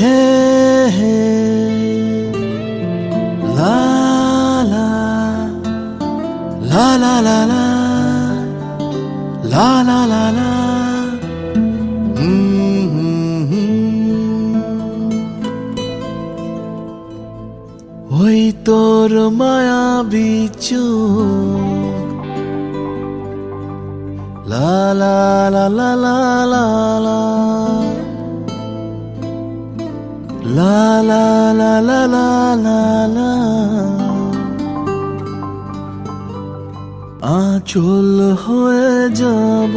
হে হে লা লা লা লা লা লা লা লা লা লা ওই তোর মায়াবী চোখ লা লা লা লা লা লা লা লা লা লা লা লা লা লা আঁচল হয়ে যাব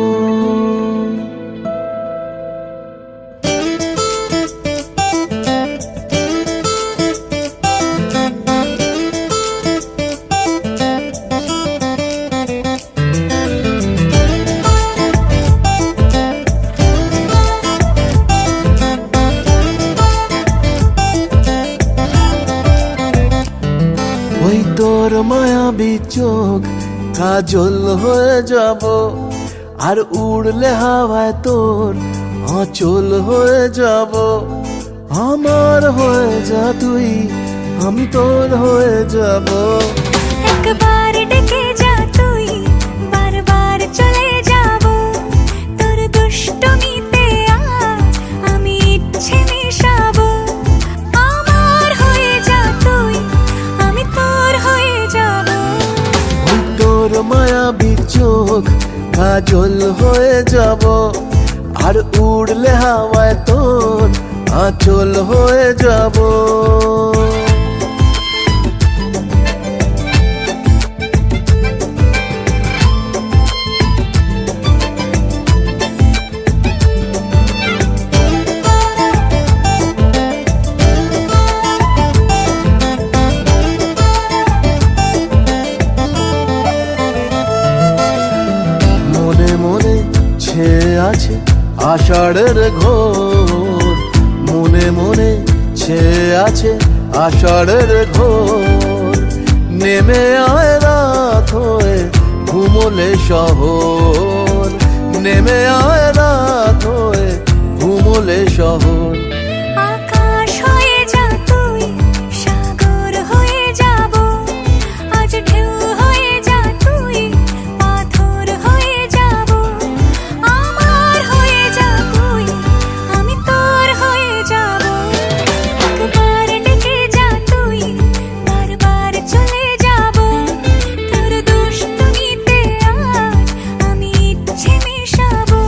ওই তোর মায়াবী চোখ কাজল হয়ে যাব আর উড়লে হাওয়ায় তোর আঁচল হয়ে যাব আমার হয়ে যা তুই আমি তোর হয়ে যাব একবার ডেকে যা তুই বারবার চলে যাব তোর দুষ্টমিতে আমি ইচ্ছে মেশাবো আমার হয়ে যা তুই আমি তোর হয়ে যাব ওই তোর মায়াবী চোখ কাজল হয়ে যাব আর উড়লে হাওয়ায় তোর আঁচল হয়ে যাব আছে আষাঢ়ের ঘোর মনে মনে ছেয়ে আছে আষাঢ়ের ঘোর নেমে আয় রাত হয়ে ঘুমোলে শহর নেমে আয় রাত হয়ে ঘুমোলে শহর আকাশ হয়ে যা তুই সাগর হয়ে যাব আজ ঢেউ হয়ে যা তুই পাথর হয়ে যাব আমার হয়ে যা তুই আমি তোর হয়ে যাব একবার ডেকে যা তুই বারবার চলে যাব তোর দুষ্টমিতে আজ আমি ইচ্ছে মেশাবো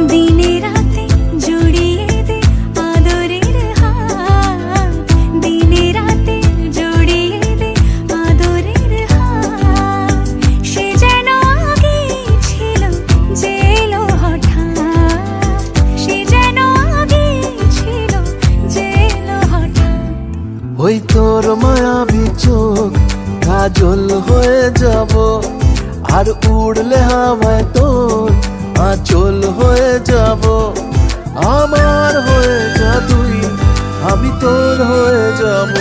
দিনে রাতে জড়িয়ে দে আদরের হাত দিনে রাতে জড়িয়ে দে আদরের হাত সে যেন আগে ছিল যে এলো হঠাৎ সে যেন আগে ছিল যে এলো হঠাৎ ওই তোর মায়াবী চোখ কাজল হয়ে যাব আর উড়লে হাওয়ায় তোর আঁচল হয়ে যাব আমার হয়ে যা তুই আমি তোর হয়ে যাব